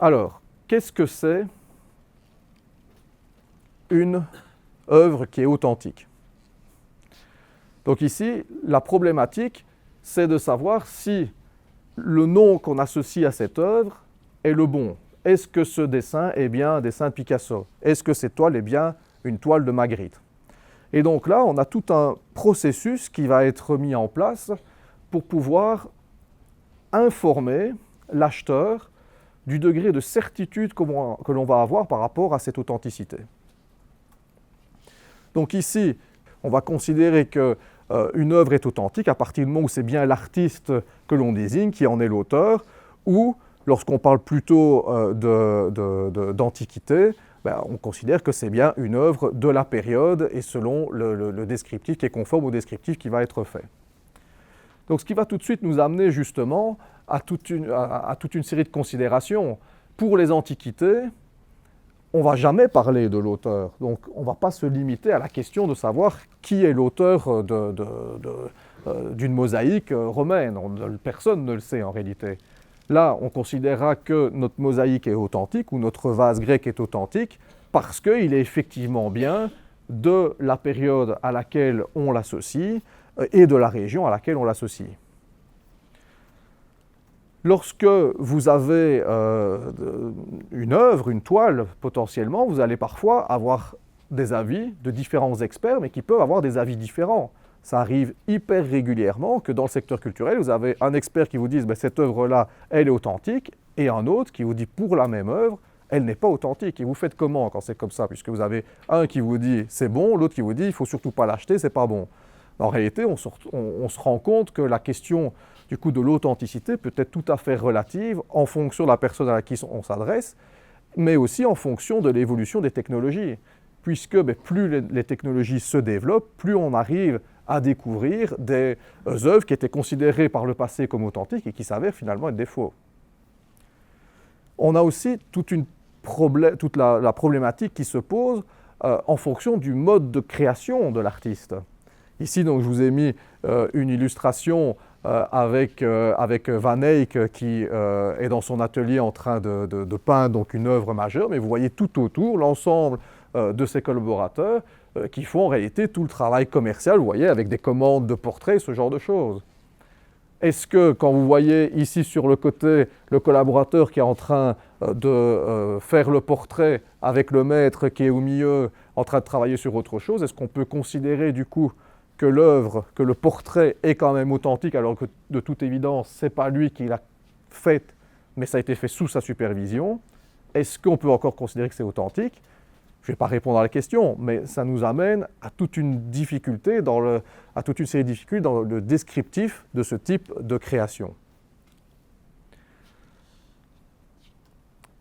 Alors, qu'est-ce que c'est une œuvre qui est authentique? Donc ici, la problématique, c'est de savoir si le nom qu'on associe à cette œuvre est le bon. Est-ce que ce dessin est bien un dessin de Picasso? Est-ce que cette toile est bien une toile de Magritte? Et donc là, on a tout un processus qui va être mis en place pour pouvoir informer l'acheteur du degré de certitude que l'on va avoir par rapport à cette authenticité. Donc ici, on va considérer qu'une œuvre est authentique à partir du moment où c'est bien l'artiste que l'on désigne qui en est l'auteur, ou lorsqu'on parle plutôt d'antiquité, on considère que c'est bien une œuvre de la période et selon le descriptif qui est conforme au descriptif qui va être fait. Donc ce qui va tout de suite nous amener justement à toute une série de considérations. Pour les antiquités, on ne va jamais parler de l'auteur, donc on ne va pas se limiter à la question de savoir qui est l'auteur d'une mosaïque romaine. Personne ne le sait en réalité. Là, on considérera que notre mosaïque est authentique ou notre vase grec est authentique parce qu'il est effectivement bien de la période à laquelle on l'associe et de la région à laquelle on l'associe. Lorsque vous avez une œuvre, une toile, potentiellement, vous allez parfois avoir des avis de différents experts, mais qui peuvent avoir des avis différents. Ça arrive hyper régulièrement que dans le secteur culturel, vous avez un expert qui vous dit « cette œuvre-là, elle est authentique » et un autre qui vous dit pour la même œuvre, elle n'est pas authentique. Et vous faites comment quand c'est comme ça? Puisque vous avez un qui vous dit « c'est bon », l'autre qui vous dit « il ne faut surtout pas l'acheter, c'est pas bon ». En réalité, on se rend compte que la question du coup de l'authenticité peut être tout à fait relative en fonction de la personne à qui on s'adresse, mais aussi en fonction de l'évolution des technologies. Puisque plus les technologies se développent, plus on arrive à découvrir des œuvres qui étaient considérées par le passé comme authentiques et qui s'avèrent finalement être des faux. On a aussi toute la problématique qui se pose en fonction du mode de création de l'artiste. Ici, donc, je vous ai mis une illustration avec Van Eyck qui est dans son atelier en train de peindre donc, une œuvre majeure, mais vous voyez tout autour l'ensemble de ses collaborateurs qui font en réalité tout le travail commercial, vous voyez, avec des commandes de portraits, ce genre de choses. Est-ce que quand vous voyez ici sur le côté le collaborateur qui est en train de faire le portrait avec le maître qui est au milieu en train de travailler sur autre chose, est-ce qu'on peut considérer du coup que l'œuvre, que le portrait est quand même authentique alors que de toute évidence, ce n'est pas lui qui l'a fait, mais ça a été fait sous sa supervision? Est-ce qu'on peut encore considérer que c'est authentique? Je ne vais pas répondre à la question, mais ça nous amène à toute une difficulté, à toute une série de difficultés dans le descriptif de ce type de création.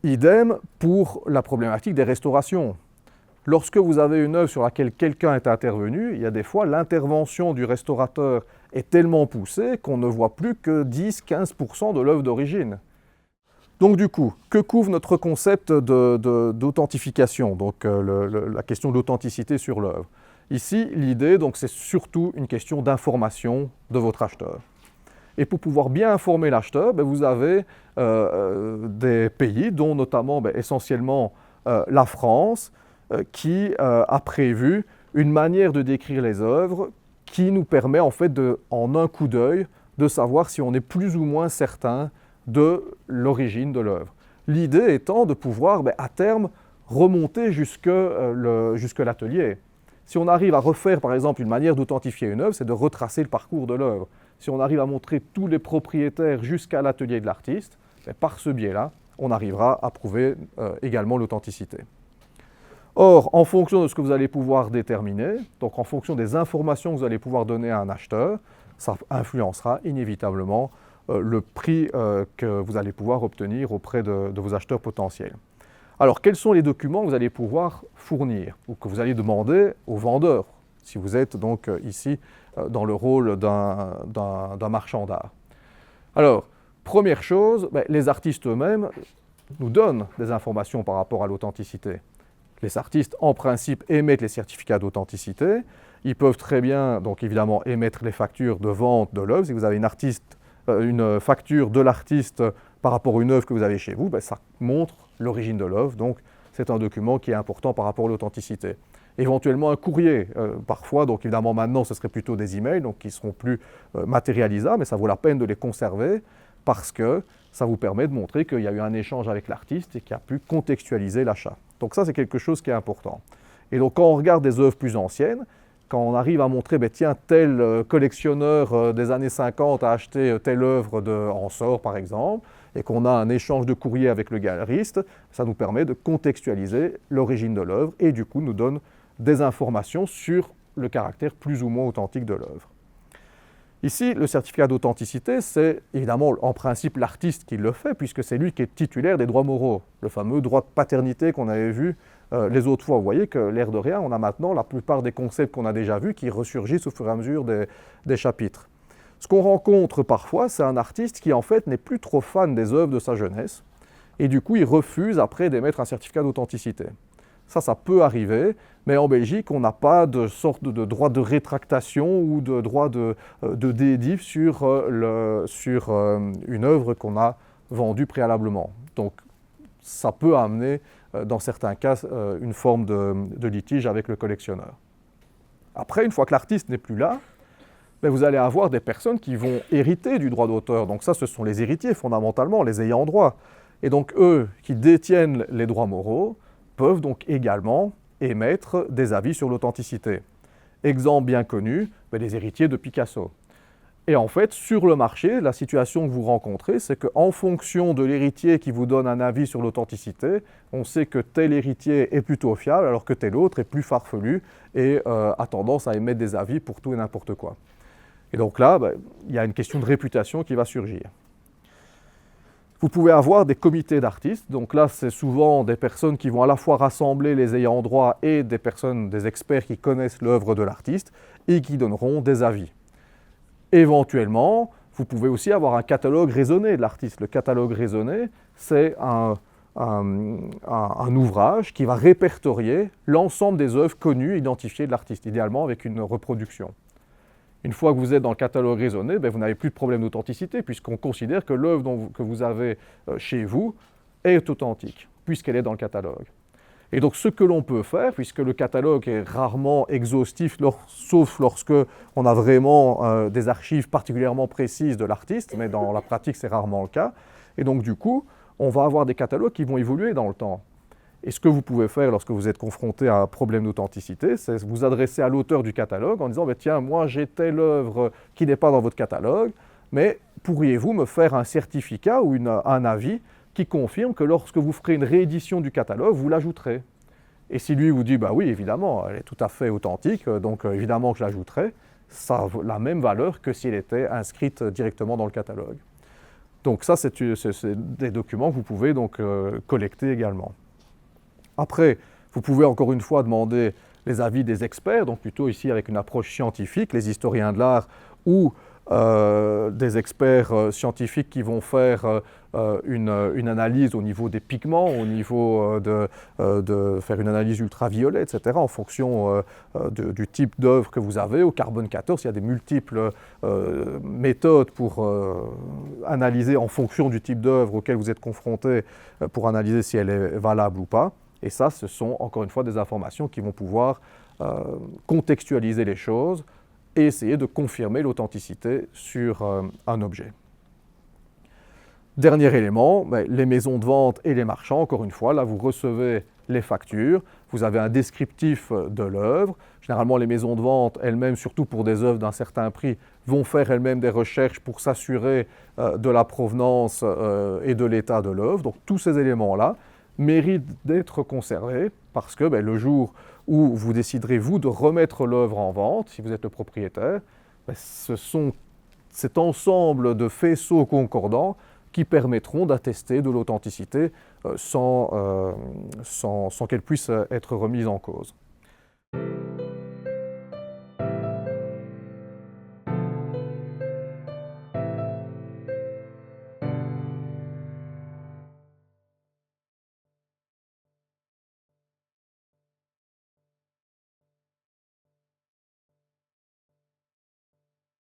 Idem pour la problématique des restaurations. Lorsque vous avez une œuvre sur laquelle quelqu'un est intervenu, il y a des fois l'intervention du restaurateur est tellement poussée qu'on ne voit plus que 10-15% de l'œuvre d'origine. Donc du coup, que couvre notre concept d'authentification, donc la question de l'authenticité sur l'œuvre? Ici, l'idée, donc, c'est surtout une question d'information de votre acheteur. Et pour pouvoir bien informer l'acheteur, vous avez des pays, dont notamment essentiellement la France, qui a prévu une manière de décrire les œuvres qui nous permet en fait en un coup d'œil de savoir si on est plus ou moins certain de l'origine de l'œuvre. L'idée étant de pouvoir à terme remonter jusque l'atelier. Si on arrive à refaire par exemple une manière d'authentifier une œuvre, c'est de retracer le parcours de l'œuvre. Si on arrive à montrer tous les propriétaires jusqu'à l'atelier de l'artiste, par ce biais-là, on arrivera à prouver également l'authenticité. Or, en fonction de ce que vous allez pouvoir déterminer, donc en fonction des informations que vous allez pouvoir donner à un acheteur, ça influencera inévitablement le prix que vous allez pouvoir obtenir auprès de vos acheteurs potentiels. Alors, quels sont les documents que vous allez pouvoir fournir ou que vous allez demander au vendeur, si vous êtes donc ici dans le rôle d'un marchand d'art? Alors, première chose, les artistes eux-mêmes nous donnent des informations par rapport à l'authenticité. Les artistes, en principe, émettent les certificats d'authenticité. Ils peuvent très bien, donc évidemment, émettre les factures de vente de l'œuvre. Si vous avez une facture de l'artiste par rapport à une œuvre que vous avez chez vous, ça montre l'origine de l'œuvre, donc c'est un document qui est important par rapport à l'authenticité. Éventuellement un courrier, parfois, donc évidemment maintenant ce serait plutôt des emails, donc qui seront plus matérialisables, mais ça vaut la peine de les conserver parce que ça vous permet de montrer qu'il y a eu un échange avec l'artiste et qu'il a pu contextualiser l'achat. Donc ça c'est quelque chose qui est important. Et donc quand on regarde des œuvres plus anciennes, quand on arrive à montrer, tiens, tel collectionneur des années 50 a acheté telle œuvre en Sort par exemple, et qu'on a un échange de courrier avec le galeriste, ça nous permet de contextualiser l'origine de l'œuvre et du coup nous donne des informations sur le caractère plus ou moins authentique de l'œuvre. Ici, le certificat d'authenticité, c'est évidemment en principe l'artiste qui le fait, puisque c'est lui qui est titulaire des droits moraux, le fameux droit de paternité qu'on avait vu les autres fois. Vous voyez que l'air de rien, on a maintenant la plupart des concepts qu'on a déjà vus qui ressurgissent au fur et à mesure des chapitres. Ce qu'on rencontre parfois, c'est un artiste qui en fait n'est plus trop fan des œuvres de sa jeunesse, et du coup il refuse après d'émettre un certificat d'authenticité. Ça peut arriver, mais en Belgique, on n'a pas de sorte de droit de rétractation ou de droit de dédit sur une œuvre qu'on a vendue préalablement. Donc, ça peut amener, dans certains cas, une forme de litige avec le collectionneur. Après, une fois que l'artiste n'est plus là, vous allez avoir des personnes qui vont hériter du droit d'auteur. Donc ça, ce sont les héritiers, fondamentalement, les ayants droit. Et donc, eux, qui détiennent les droits moraux, peuvent donc également émettre des avis sur l'authenticité. Exemple bien connu, les héritiers de Picasso. Et en fait, sur le marché, la situation que vous rencontrez, c'est qu'en fonction de l'héritier qui vous donne un avis sur l'authenticité, on sait que tel héritier est plutôt fiable, alors que tel autre est plus farfelu et a tendance à émettre des avis pour tout et n'importe quoi. Et donc là, il y a une question de réputation qui va surgir. Vous pouvez avoir des comités d'artistes, donc là c'est souvent des personnes qui vont à la fois rassembler les ayants droit et des experts qui connaissent l'œuvre de l'artiste et qui donneront des avis. Éventuellement, vous pouvez aussi avoir un catalogue raisonné de l'artiste. Le catalogue raisonné, c'est un ouvrage qui va répertorier l'ensemble des œuvres connues, identifiées de l'artiste, idéalement avec une reproduction. Une fois que vous êtes dans le catalogue raisonné, vous n'avez plus de problème d'authenticité puisqu'on considère que l'œuvre que vous avez chez vous est authentique, puisqu'elle est dans le catalogue. Et donc ce que l'on peut faire, puisque le catalogue est rarement exhaustif, sauf lorsque on a vraiment des archives particulièrement précises de l'artiste, mais dans la pratique c'est rarement le cas, et donc du coup, on va avoir des catalogues qui vont évoluer dans le temps. Et ce que vous pouvez faire lorsque vous êtes confronté à un problème d'authenticité, c'est vous adresser à l'auteur du catalogue en disant « Tiens, moi j'ai telle œuvre qui n'est pas dans votre catalogue, mais pourriez-vous me faire un certificat ou un avis qui confirme que lorsque vous ferez une réédition du catalogue, vous l'ajouterez ?» Et si lui vous dit « Oui, évidemment, elle est tout à fait authentique, donc évidemment que je l'ajouterai », ça a la même valeur que si elle était inscrite directement dans le catalogue. Donc ça, c'est des documents que vous pouvez donc collecter également. Après, vous pouvez encore une fois demander les avis des experts, donc plutôt ici avec une approche scientifique, les historiens de l'art ou des experts scientifiques qui vont faire une analyse au niveau des pigments, au niveau de faire une analyse ultraviolet, etc., en fonction du type d'œuvre que vous avez. Au carbone 14, il y a des multiples méthodes pour analyser en fonction du type d'œuvre auquel vous êtes confronté, pour analyser si elle est valable ou pas. Et ça, ce sont encore une fois des informations qui vont pouvoir contextualiser les choses et essayer de confirmer l'authenticité sur un objet. Dernier élément, les maisons de vente et les marchands, encore une fois, là vous recevez les factures, vous avez un descriptif de l'œuvre. Généralement, les maisons de vente elles-mêmes, surtout pour des œuvres d'un certain prix, vont faire elles-mêmes des recherches pour s'assurer de la provenance et de l'état de l'œuvre. Donc tous ces éléments-là méritent d'être conservés parce que le jour où vous déciderez, vous, de remettre l'œuvre en vente, si vous êtes le propriétaire, ce sont cet ensemble de faisceaux concordants qui permettront d'attester de l'authenticité sans qu'elle puisse être remise en cause.